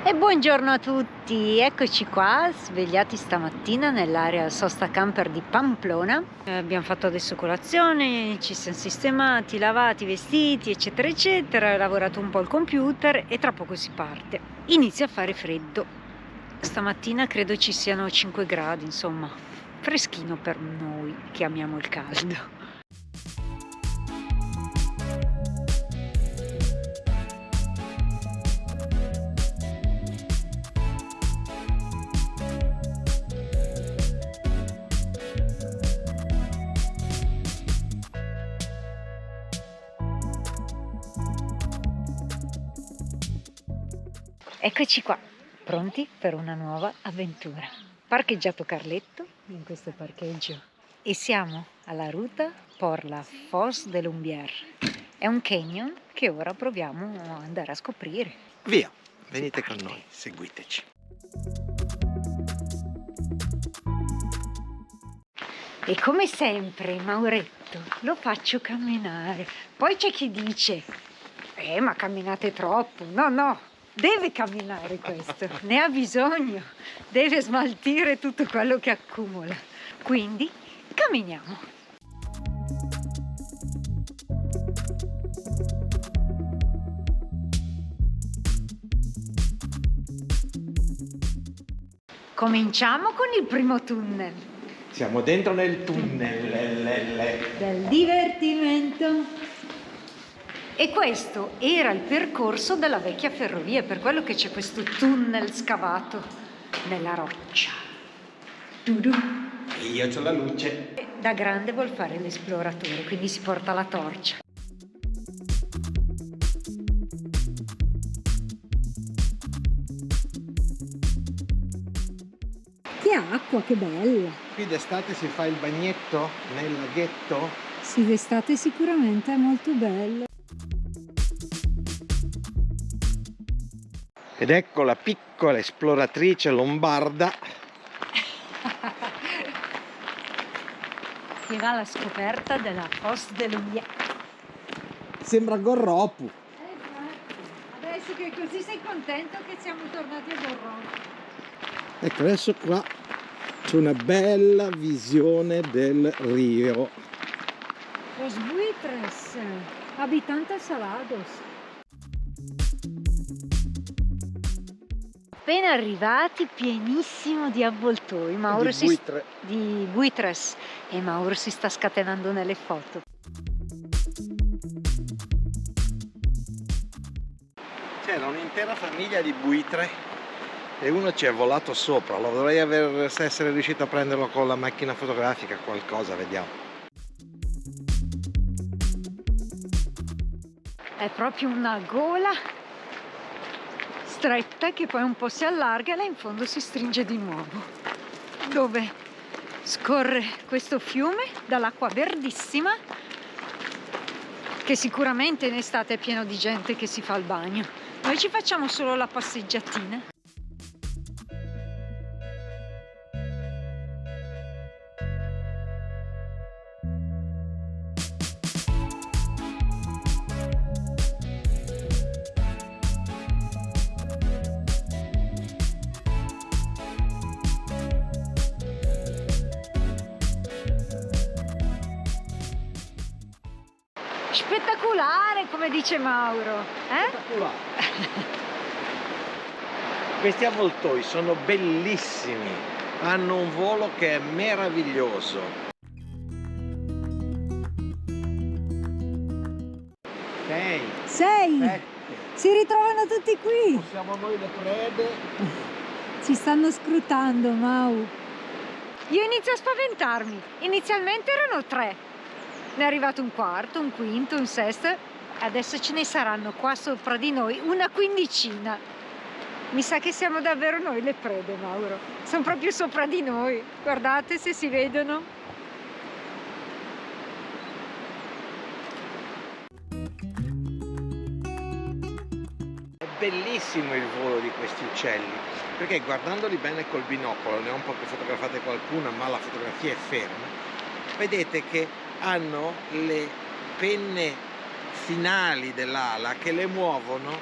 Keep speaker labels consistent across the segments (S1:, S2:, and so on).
S1: E buongiorno a tutti, eccoci qua, svegliati stamattina nell'area sosta camper di Pamplona. Abbiamo fatto adesso colazione, ci siamo sistemati, lavati, vestiti, eccetera, eccetera. Ho lavorato un po' al computer e tra poco si parte. Inizia a fare freddo. Stamattina credo ci siano 5 gradi, insomma, freschino per noi che amiamo il caldo. Eccoci qua, pronti per una nuova avventura. Parcheggiato Carletto in questo parcheggio e siamo alla ruta por la Foz de l'Umbier. È un canyon che ora proviamo ad andare a scoprire.
S2: Via, venite con noi, seguiteci.
S1: E come sempre, Mauretto, lo faccio camminare. Poi c'è chi dice, ma camminate troppo. No. Deve camminare questo, ne ha bisogno, deve smaltire tutto quello che accumula. Quindi camminiamo. Cominciamo con il primo tunnel.
S2: Siamo dentro nel tunnel
S1: Del divertimento. E questo era il percorso della vecchia ferrovia, per quello che c'è questo tunnel scavato nella roccia. Tudu.
S2: e io c'ho la luce.
S1: Da grande vuol fare l'esploratore, quindi si porta la torcia. Che acqua, che bella!
S2: Qui d'estate si fa il bagnetto nel laghetto.
S1: Sì, d'estate sicuramente è molto bello.
S2: Ed ecco la piccola esploratrice lombarda
S1: Che va alla scoperta della Foz de l'Umbier.
S2: sembra Gorropu.
S1: Adesso che così sei contento che siamo tornati a Gorropu.
S2: Ecco, adesso qua c'è una bella visione del Rio.
S1: Los buitres, habitantes salados. Appena arrivati, pienissimo di avvoltoi. Mauro di buitres. E Mauro si sta scatenando nelle foto.
S2: C'era un'intera famiglia di buitre e uno ci è volato sopra. Lo dovrei essere riuscito a prenderlo con la macchina fotografica, qualcosa, vediamo.
S1: È proprio una gola stretta che poi un po' si allarga e là in fondo si stringe di nuovo, dove scorre questo fiume dall'acqua verdissima che sicuramente in estate è pieno di gente che si fa il bagno. Noi ci facciamo solo la passeggiatina. Spettacolare, come dice Mauro,
S2: Questi avvoltoi sono bellissimi, hanno un volo che è meraviglioso. Sei,
S1: 6,
S2: 7,
S1: si ritrovano tutti qui,
S2: siamo noi le prede.
S1: ci stanno scrutando, Mau. Io inizio a spaventarmi, inizialmente erano 3. Ne è arrivato un quarto, un quinto, un sesto, adesso ce ne saranno qua sopra di noi una quindicina. Mi sa che siamo davvero noi le prede, Mauro. Sono proprio sopra di noi. Guardate se si vedono.
S2: È bellissimo il volo di questi uccelli, perché guardandoli bene col binocolo, ne ho un po' che fotografate qualcuna, ma la fotografia è ferma, vedete che hanno le penne finali dell'ala che le muovono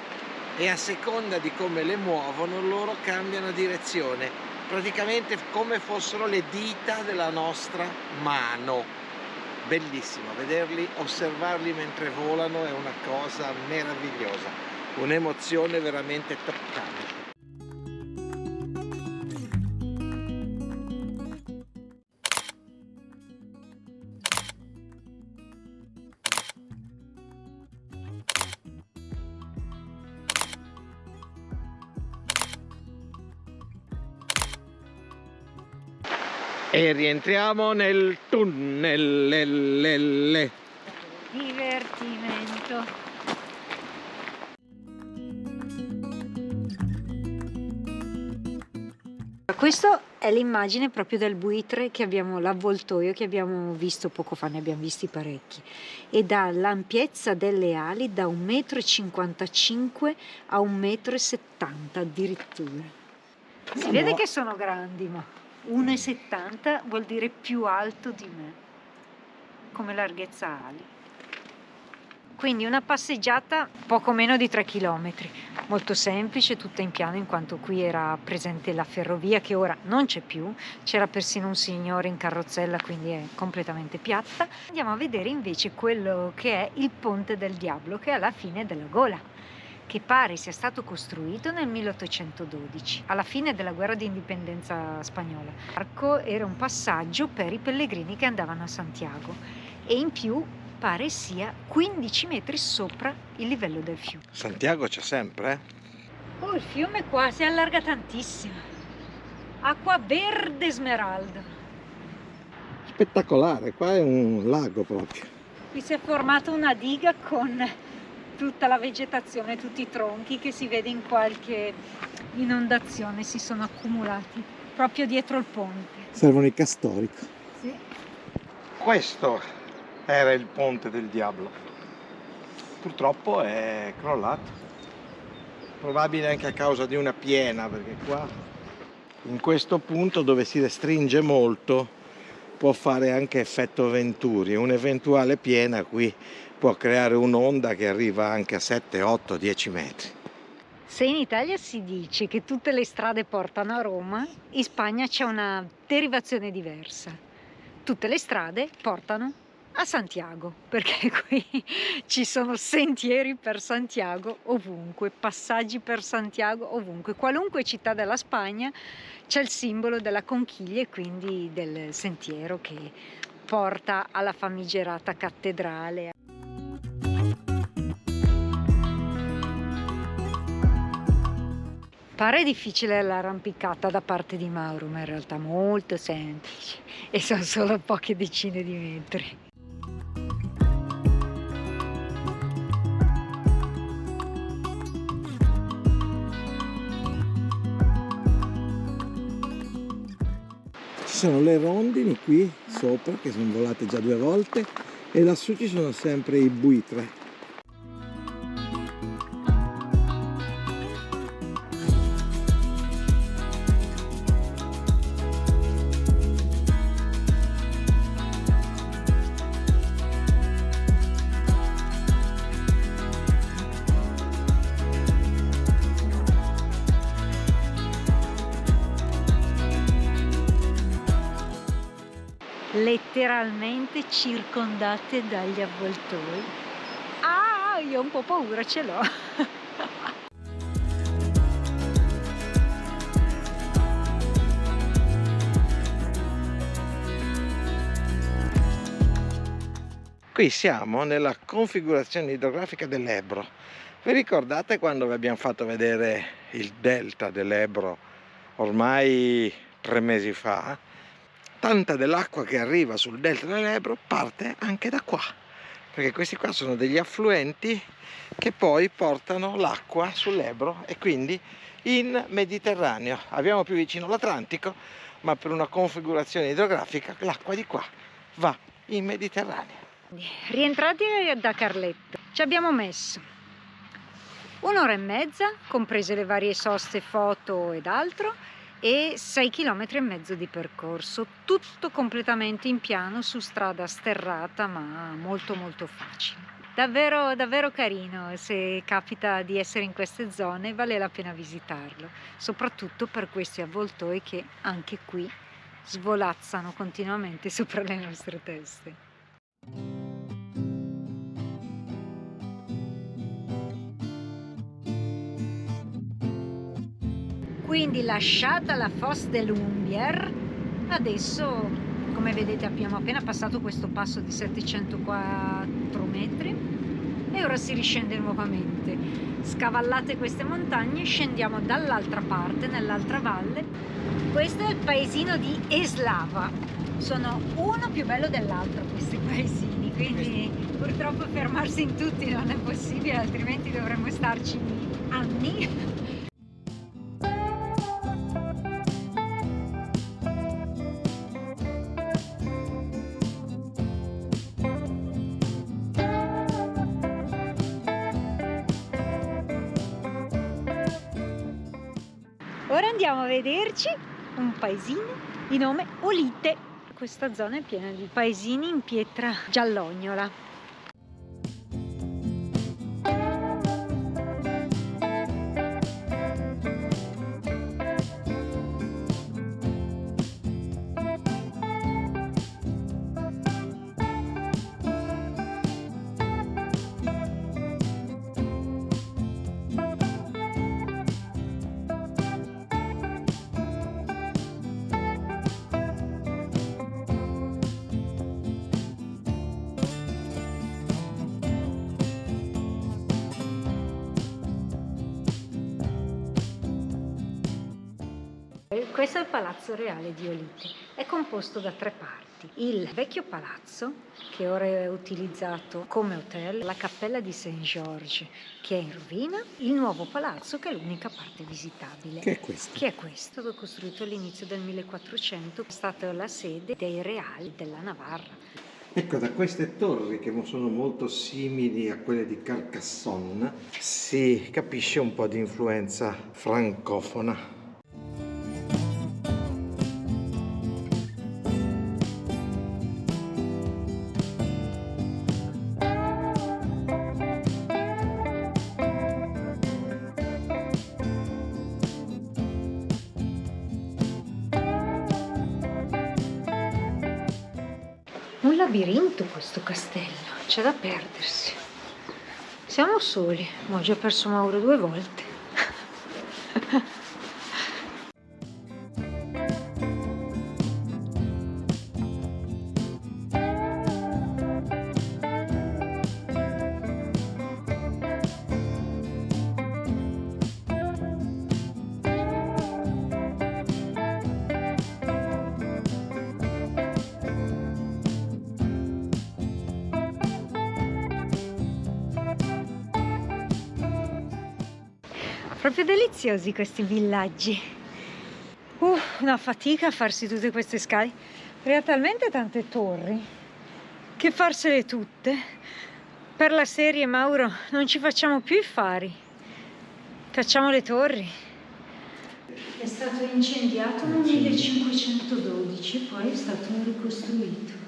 S2: e a seconda di come le muovono loro cambiano direzione, praticamente come fossero le dita della nostra mano. Bellissimo, vederli, osservarli mentre volano è una cosa meravigliosa, un'emozione veramente toccante. E rientriamo nel tunnel.
S1: Divertimento. Questo è l'immagine proprio del buitre che abbiamo, l'avvoltoio che abbiamo visto poco fa, ne abbiamo visti parecchi, e dà l'ampiezza delle ali da 1,55 m a 1,70 m addirittura. Si vede che sono grandi, ma 1,70 m vuol dire più alto di me, come larghezza ali. Quindi una passeggiata poco meno di 3 km, molto semplice, tutta in piano, in quanto qui era presente la ferrovia che ora non c'è più, c'era persino un signore in carrozzella, quindi è completamente piatta. Andiamo a vedere invece quello che è il Ponte del Diablo, che è alla fine della gola, che pare sia stato costruito nel 1812, alla fine della guerra di indipendenza spagnola. L'arco era un passaggio per i pellegrini che andavano a Santiago e in più pare sia 15 metri sopra il livello del fiume.
S2: Santiago c'è sempre,
S1: Oh, il fiume qua si allarga tantissimo. Acqua verde smeraldo.
S2: Spettacolare, qua è un lago proprio.
S1: Qui si è formata una diga con tutta la vegetazione, tutti i tronchi che si vede in qualche inondazione, si sono accumulati proprio dietro il ponte.
S3: Servono i castori.
S1: Sì.
S2: Questo era il Ponte del Diablo. Purtroppo è crollato. Probabile anche a causa di una piena, perché qua in questo punto dove si restringe molto può fare anche effetto Venturi. Un'eventuale piena qui può creare un'onda che arriva anche a 7, 8, 10 metri.
S1: Se in Italia si dice che tutte le strade portano a Roma, in Spagna c'è una derivazione diversa. Tutte le strade portano a Santiago, perché qui ci sono sentieri per Santiago ovunque, passaggi per Santiago ovunque. Qualunque città della Spagna c'è il simbolo della conchiglia e quindi del sentiero che porta alla famigerata cattedrale. Pare difficile l'arrampicata da parte di Mauro, ma in realtà molto semplice e sono solo poche decine di metri.
S3: Ci sono le rondini qui sopra che sono volate già 2 volte e lassù ci sono sempre i buitre.
S1: Letteralmente circondate dagli avvoltoi. Ah, io ho un po' paura, ce l'ho.
S2: Qui siamo nella configurazione idrografica dell'Ebro. Vi ricordate quando vi abbiamo fatto vedere il delta dell'Ebro ormai 3 mesi fa? Tanta dell'acqua che arriva sul delta dell'Ebro parte anche da qua, perché questi qua sono degli affluenti che poi portano l'acqua sull'Ebro e quindi in Mediterraneo. Abbiamo più vicino l'Atlantico, ma per una configurazione idrografica l'acqua di qua va in Mediterraneo.
S1: Rientrati da Carletto, ci abbiamo messo 1 ora e mezza, comprese le varie soste, foto ed altro, e 6,5 km di percorso, tutto completamente in piano su strada sterrata ma molto molto facile. davvero, davvero carino. Se capita di essere in queste zone vale la pena visitarlo, soprattutto per questi avvoltoi che anche qui svolazzano continuamente sopra le nostre teste. Quindi lasciata la Fosse de l'Umbier, adesso come vedete abbiamo appena passato questo passo di 704 metri e ora si riscende nuovamente. Scavallate queste montagne, scendiamo dall'altra parte, nell'altra valle. Questo è il paesino di Eslava. Sono uno più bello dell'altro questi paesini, quindi purtroppo fermarsi in tutti non è possibile, altrimenti dovremmo starci anni. Ora andiamo a vederci un paesino di nome Olite. Questa zona è piena di paesini in pietra giallognola. Questo è il Palazzo Reale di Olite, è composto da 3 parti: il vecchio palazzo, che ora è utilizzato come hotel, la cappella di Saint-Georges, che è in rovina, il nuovo palazzo, che è l'unica parte visitabile.
S3: Che è questo?
S1: Che è questo, è stato costruito all'inizio del 1400, è stata la sede dei reali della Navarra.
S3: Ecco, da queste torri che sono molto simili a quelle di Carcassonne si capisce un po' di influenza francofona.
S1: Un labirinto questo castello, c'è da perdersi. Siamo soli, ma ho già perso Mauro 2 volte. Proprio deliziosi questi villaggi. Una fatica a farsi tutte queste scale. Perché ha talmente tante torri che farsele tutte per la serie, Mauro, non ci facciamo più i fari, facciamo le torri. È stato incendiato nel 1512, poi è stato ricostruito.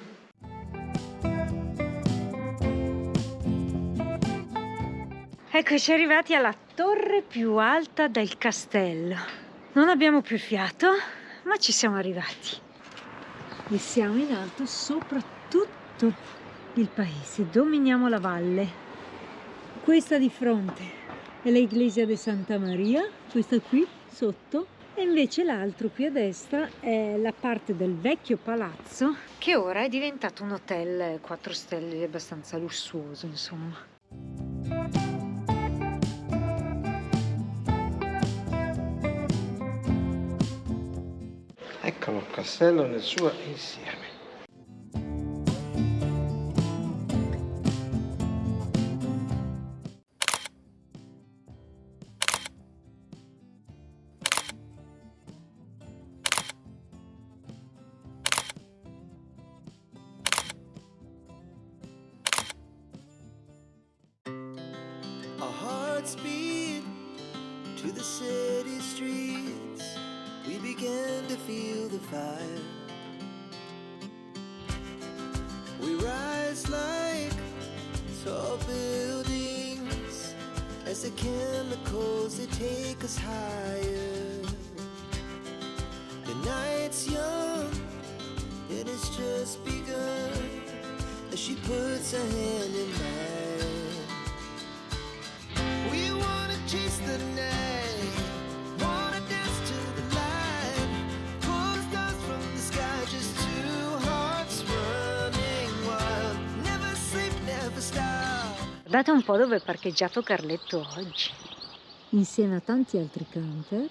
S1: Eccoci arrivati alla torre più alta del castello. Non abbiamo più fiato, ma ci siamo arrivati. E siamo in alto sopra tutto il paese. Dominiamo la valle. Questa di fronte è l'Iglesia di Santa Maria, questa qui sotto. E invece l'altro qui a destra è la parte del vecchio palazzo, che ora è diventato un hotel 4 stelle abbastanza lussuoso, insomma.
S3: Eccolo il castello nel suo insieme.
S4: Our hearts beat to the city streets. We began to feel the fire. We rise like tall buildings. chemicals that take us higher. The night's young and it's just begun as she puts her hand in mine. We wanna chase the night, wanna dance to the light, pull stars from the sky, just two hearts running wild. Never sleep, never stop.
S1: Guardate un po' dove è parcheggiato Carletto oggi, insieme a tanti altri camper,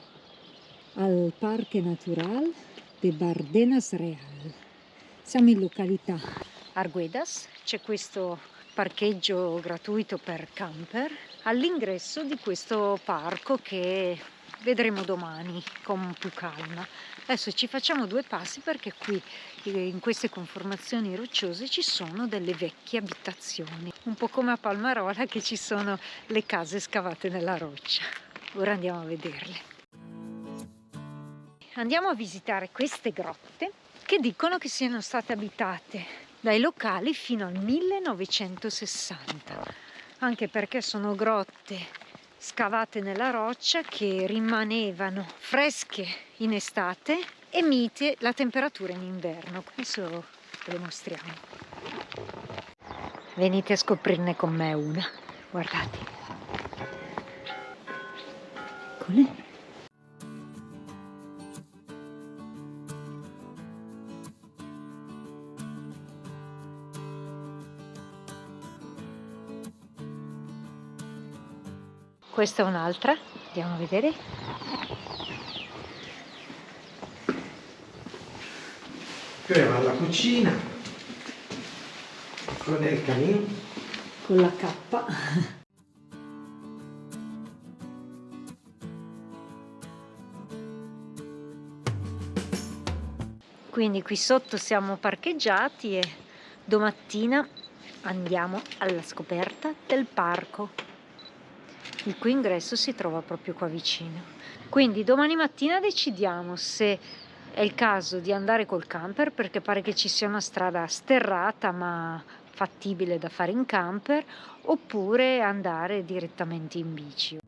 S1: al Parque Natural de Bardenas Real. Siamo in località Arguedas, c'è questo parcheggio gratuito per camper all'ingresso di questo parco che vedremo domani con più calma. Adesso ci facciamo due passi perché qui in queste conformazioni rocciose ci sono delle vecchie abitazioni, un po' come a Palmarola che ci sono le case scavate nella roccia. Ora andiamo a vederle. Andiamo a visitare queste grotte che dicono che siano state abitate dai locali fino al 1960, anche perché sono grotte scavate nella roccia che rimanevano fresche in estate e mite la temperatura in inverno. Adesso ve le mostriamo. Venite a scoprirne con me una. Guardate. Eccole. Questa è un'altra, andiamo a vedere.
S3: Qui abbiamo la cucina con il camino.
S1: Con la K. Quindi qui sotto siamo parcheggiati e domattina andiamo alla scoperta del parco, il cui ingresso si trova proprio qua vicino. Quindi domani mattina decidiamo se è il caso di andare col camper, perché pare che ci sia una strada sterrata ma fattibile da fare in camper, oppure andare direttamente in bici.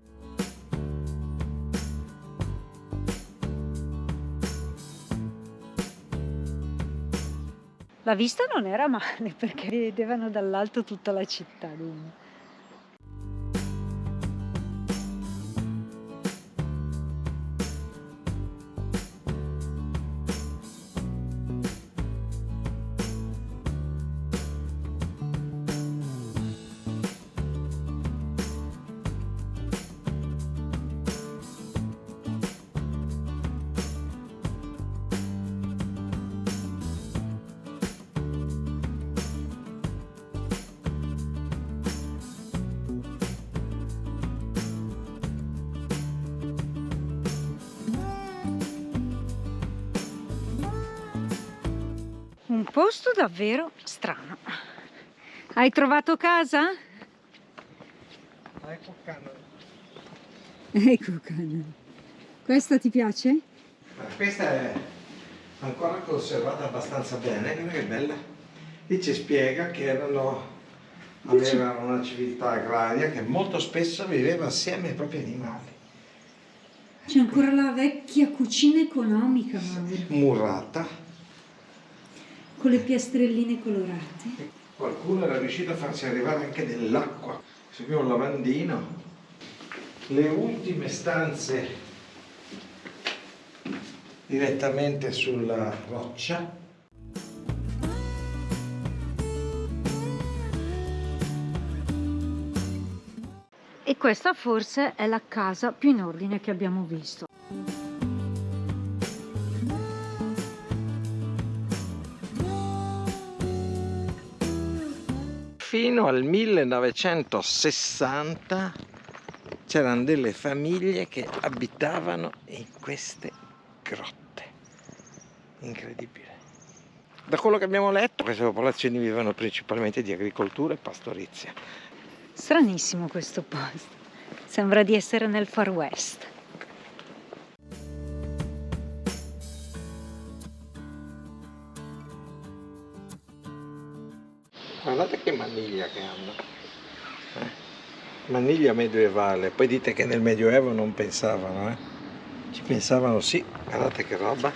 S1: La vista non era male perché vedevano dall'alto tutta la città. Dunque. Un posto davvero strano. Hai trovato casa?
S3: Ecco Canada.
S1: Ecco Canada. Questa ti piace?
S3: Questa è ancora conservata abbastanza bene, guarda che bella. Lì ci spiega che avevano una civiltà agraria che molto spesso viveva assieme ai propri animali.
S1: C'è ancora la vecchia cucina economica, Mauro,
S3: Murata.
S1: con le piastrelline colorate.
S3: Qualcuno era riuscito a farci arrivare anche dell'acqua. C'è qui un lavandino. Le ultime stanze direttamente sulla roccia.
S1: E questa forse è la casa più in ordine che abbiamo visto.
S2: Fino al 1960 c'erano delle famiglie che abitavano in queste grotte. Incredibile. Da quello che abbiamo letto, queste popolazioni vivevano principalmente di agricoltura e pastorizia.
S1: Stranissimo questo posto. Sembra di essere nel Far West.
S2: Guardate che maniglia che hanno.
S3: maniglia medievale, poi dite che nel Medioevo non pensavano, Ci pensavano sì, guardate che roba.